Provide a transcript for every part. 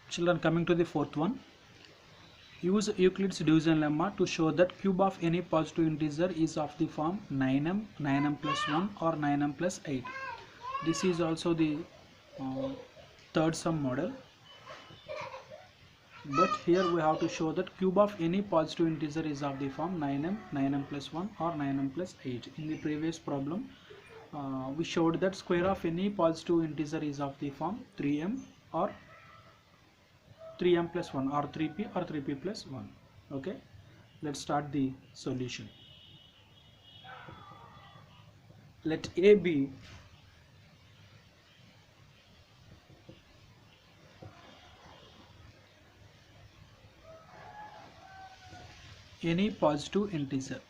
Children, coming to the fourth one. Use Euclid's division lemma to show that cube of any positive integer is of the form 9m, 9m plus 1 or 9m plus 8. This is also the third sum model. But here we have to show that cube of any positive integer is of the form 9m, 9m plus 1 or 9m plus 8. In the previous problem, we showed that square of any positive integer is of the form 3m or 3m plus 1 or 3p or 3p plus 1. Okay, let's start the solution. Let A be any positive integer.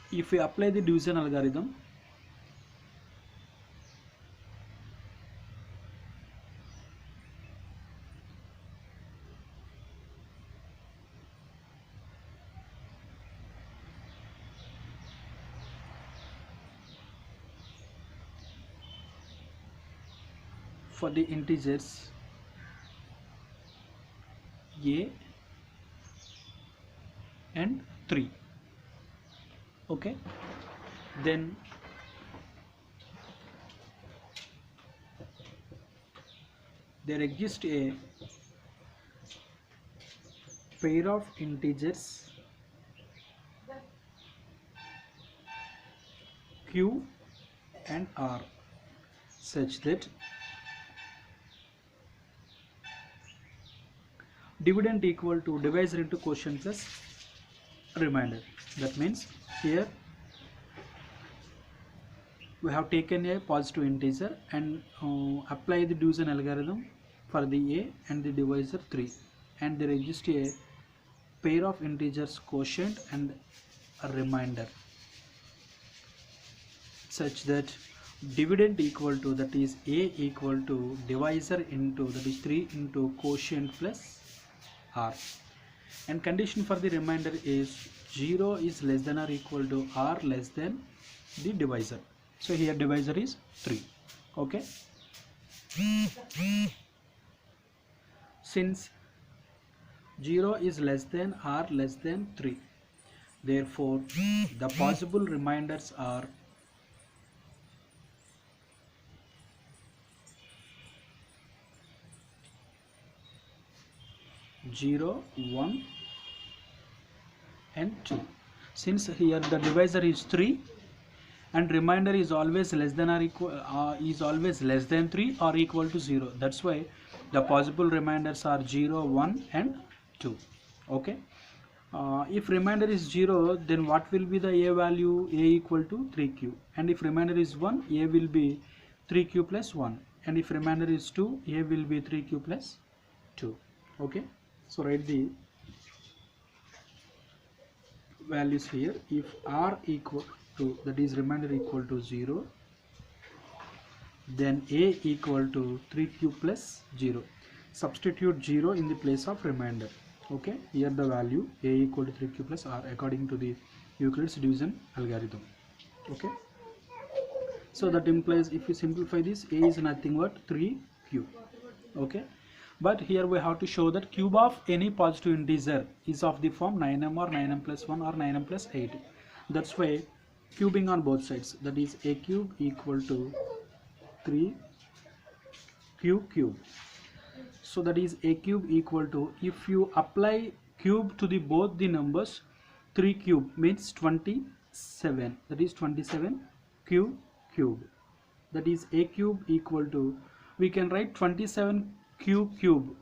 If we apply the division algorithm, for the integers a and 3, okay, then there exists a pair of integers q and r such that dividend equal to divisor into quotient plus remainder. That means here we have taken a positive integer and apply the division algorithm for the a and the divisor 3, and there exists a pair of integers quotient and a remainder such that dividend equal to, that is a equal to divisor into, that is 3 into quotient plus r, and condition for the remainder is 0 is less than or equal to r less than the divisor. So here divisor is 3. Okay, since 0 is less than or less than 3, therefore the possible remainders are 0, 1 and 2. Since here the divisor is 3 and remainder is always less than or equal is always less than 3 or equal to 0, that's why the possible remainders are 0, 1 and 2. Okay, if remainder is 0, then what will be the a value? A equal to 3q, and if remainder is 1, a will be 3q plus 1, and if remainder is 2, a will be 3q plus 2. Okay, so write the values here. If r equal to, that is remainder equal to 0, then a equal to 3q plus 0. Substitute 0 in the place of remainder. Okay, here the value a equal to 3q plus r according to the Euclid's division algorithm. Okay, so that implies, if you simplify this, a is nothing but 3q. Okay, but here we have to show that cube of any positive integer is of the form 9m or 9m plus 1 or 9m plus 8. That's why cubing on both sides, that is a cube equal to 3q cube. So that is a cube equal to, if you apply cube to the both the numbers, 3 cube means 27, that is 27 q cube. That is a cube equal to, we can write 27 q cube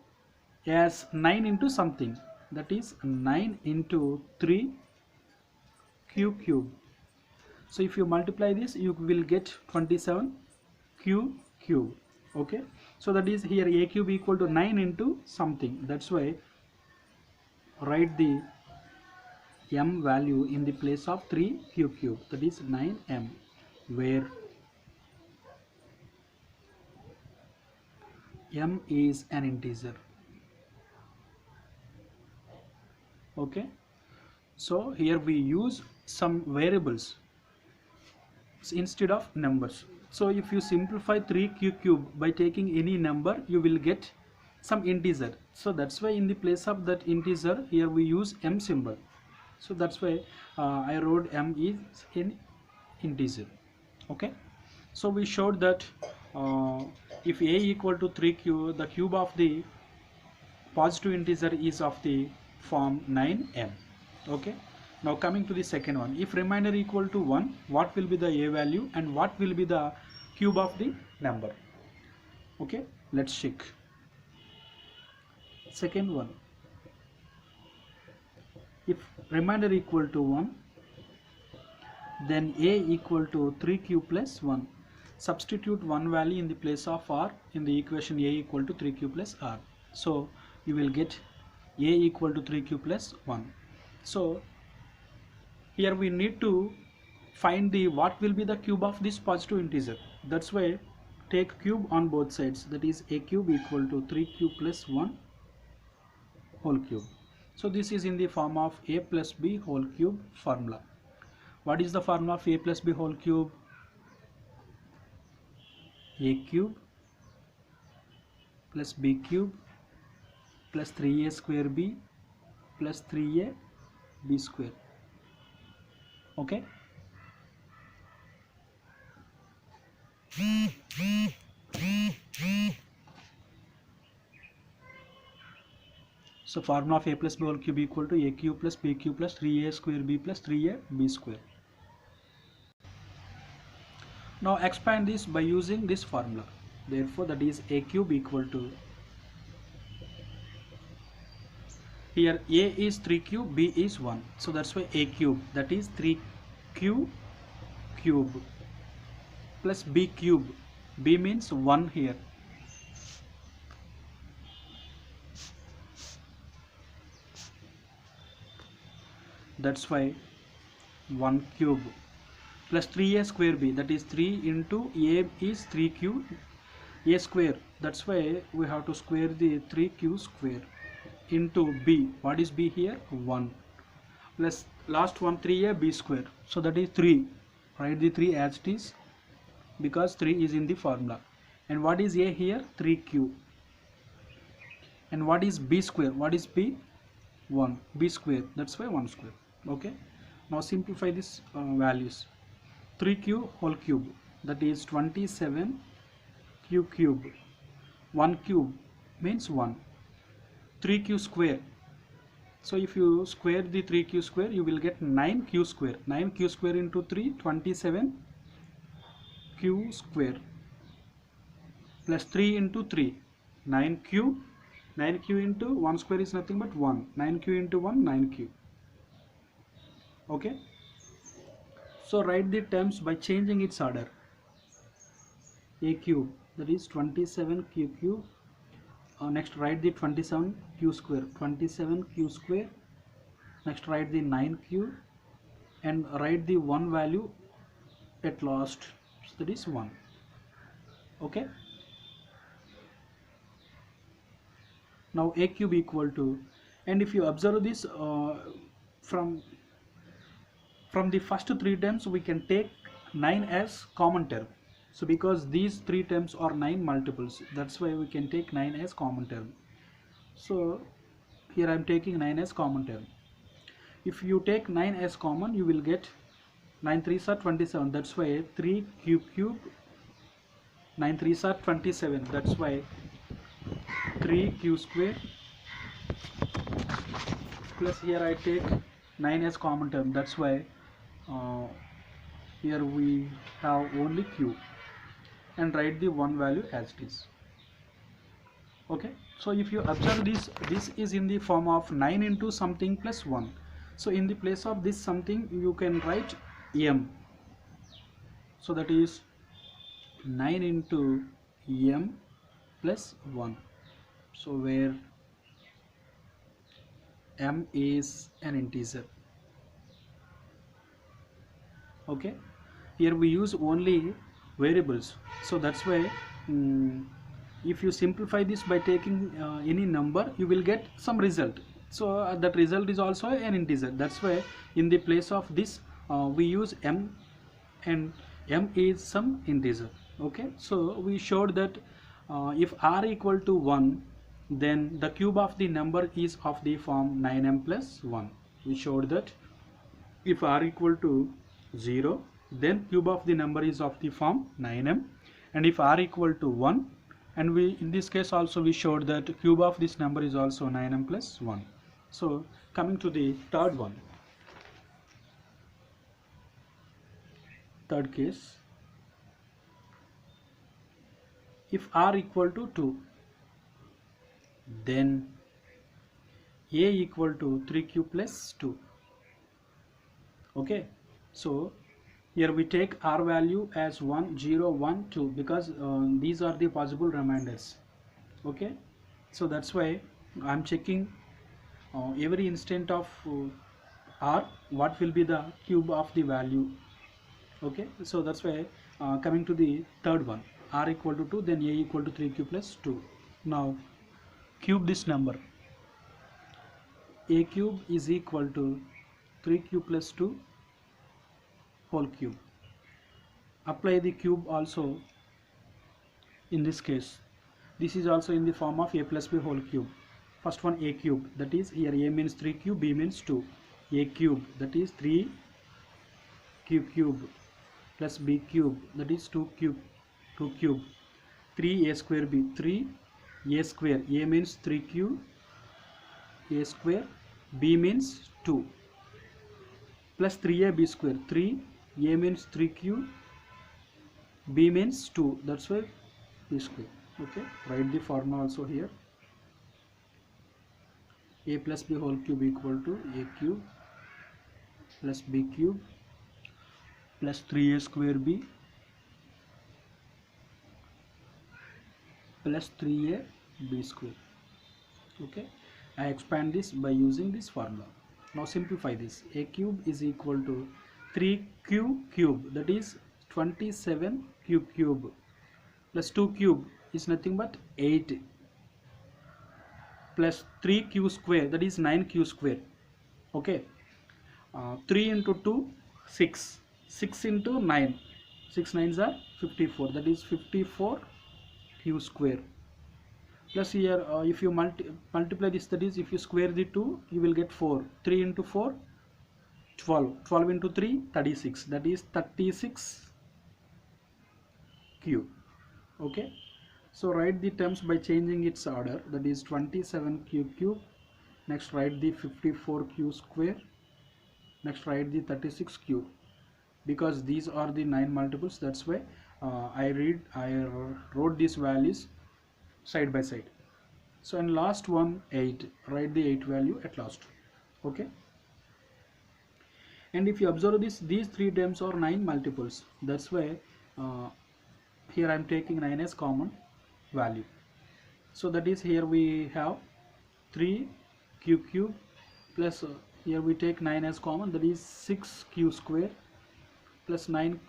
as 9 into something, that is 9 into 3 q cube. So if you multiply this, you will get 27 q cube. Okay, so that is here a cube equal to 9 into something, that's why write the m value in the place of 3q cube, that is 9m, where m is an integer. Okay, so here we use some variables instead of numbers. So if you simplify 3q cube by taking any number, you will get some integer. So that's why in the place of that integer, here we use m symbol. So that's why I wrote m is in integer. Okay, so we showed that if a equal to 3q, the cube of the positive integer is of the form 9m. Okay, now coming to the second one, if remainder equal to 1, what will be the a value and what will be the cube of the number? Okay, let's check. Second one, if remainder equal to 1, then a equal to 3q plus 1. Substitute one value in the place of r in the equation a equal to 3q plus r. So you will get a equal to 3q plus 1. So here we need to find the what will be the cube of this positive integer. That's why take cube on both sides, that is a cube equal to 3q plus 1 whole cube. So this is in the form of a plus b whole cube formula. What is the formula of a plus b whole cube? A cube plus b cube plus 3a square b plus 3a b square. Okay, so formula of a plus b whole cube equal to a cube plus b cube plus 3a square b plus 3a b square. Now expand this by using this formula. Therefore that is a cube equal to, here a is 3q, b is 1, so that's why a cube, that is 3q cube plus b cube, b means 1 here, that's why 1 cube plus 3a square b, that is 3 into a is 3q, a square, that's why we have to square the 3q square, into b, what is b here? 1, plus last one 3a b square, so that is 3, write the 3 as it is because 3 is in the formula. And what is a here? 3q. And what is b square? What is b? 1, b square, that's why 1 square. Okay, now simplify these values. 3q whole cube, that is 27q cube, 1 cube means 1, 3q square, so if you square the 3q square you will get 9q square, 9q square into 3, 27q square plus 3 into 3, 9q, 9q into 1 square is nothing but 1, 9q into 1, 9q. Okay, so write the terms by changing its order. A cube, that is 27q cube. Next write the 27q square, 27q square. Next write the 9q and write the 1 value at last, so that is 1. Okay, now a cube equal to, and if you observe this from the first 3 terms we can take 9 as common term. So because these 3 terms are 9 multiples, that's why we can take 9 as common term. So here I am taking 9 as common term. If you take 9 as common, you will get 9 3s are 27, that's why 3q cube, 9 3s are 27, that's why 3q square, plus here I take 9 as common term, that's why here we have only q, and write the 1 value as it is. Okay, so if you observe this is in the form of 9 into something plus 1, so in the place of this something you can write m, so that is 9 into m plus 1, so where m is an integer. Okay, here we use only variables, so that's why if you simplify this by taking any number, you will get some result. So that result is also an integer. That's why in the place of this we use m, and m is some integer. Okay, so we showed that if r equal to 1, then the cube of the number is of the form 9m plus 1. We showed that if r equal to 0, then cube of the number is of the form 9m, and if r equal to 1, and we in this case also we showed that cube of this number is also 9m plus 1. So coming to the third case, if r equal to 2, then a equal to 3q plus 2. Okay, so here we take r value as 1 0 1 2 because these are the possible remainders. Okay, so that's why I'm checking every instant of r what will be the cube of the value. Okay, so that's why coming to the third one, r equal to 2, then a equal to 3q plus 2. Now cube this number. A cube is equal to 3q plus 2 whole cube. Apply the cube also in this case. This is also in the form of a plus b whole cube. First one, a cube, that is here a means 3q, b means 2. A cube, that is 3q cube plus b cube, that is 2 cube. 3a square b, 3a square, a means 3q, a square, b means 2, plus 3ab square, 3a means 3q, b means 2, that's why b square. Okay, write the formula also here. A plus b whole cube equal to a cube plus b cube plus 3a square b plus 3a b square. Okay, I expand this by using this formula. Now simplify this. A cube is equal to 3q cube, that is 27q cube, plus 2 cube is nothing but 8, plus 3q square, that is 9q square. Okay, 3 into 2 6, 6 into 9, 6 9s are 54, that is 54q square. Plus here if you multiply this, that is if you square the 2, you will get 4. 3 into 4 12, 12 into 3 36, that is 36 cube. Okay, so write the terms by changing its order, that is 27q cube, next write the 54q square, next write the 36 cube, because these are the 9 multiples. That's why I wrote these values side by side. So in last one 8, write the 8 value at last. Okay, and if you observe this, these 3 terms are 9 multiples. That's why here I am taking 9 as common value. So that is here we have 3q cube plus here we take 9 as common, that is 6q square, plus 9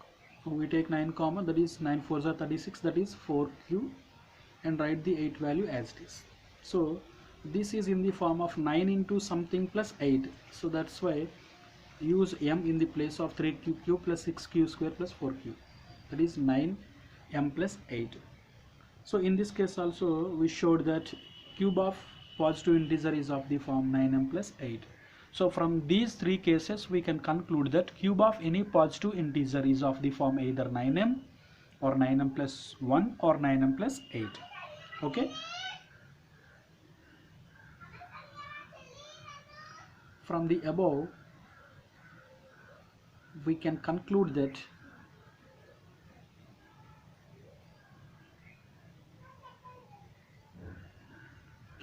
we take 9 common, that is 9 4s are 36, that is 4q, and write the 8 value as it is. So this is in the form of 9 into something plus 8. So that's why use m in the place of 3q cube plus 6q square plus 4q, that is 9m plus 8. So in this case also we showed that cube of positive integer is of the form 9m plus 8. So from these 3 cases we can conclude that cube of any positive integer is of the form either 9m or 9m plus 1 or 9m plus 8. Okay, from the above we can conclude that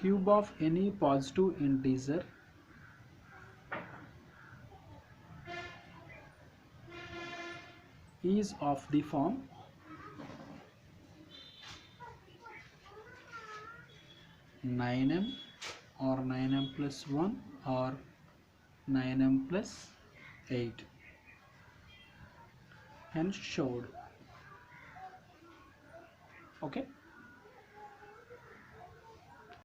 cube of any positive integer is of the form 9m or 9m plus 1 or 9m plus 8, hence showed. Okay.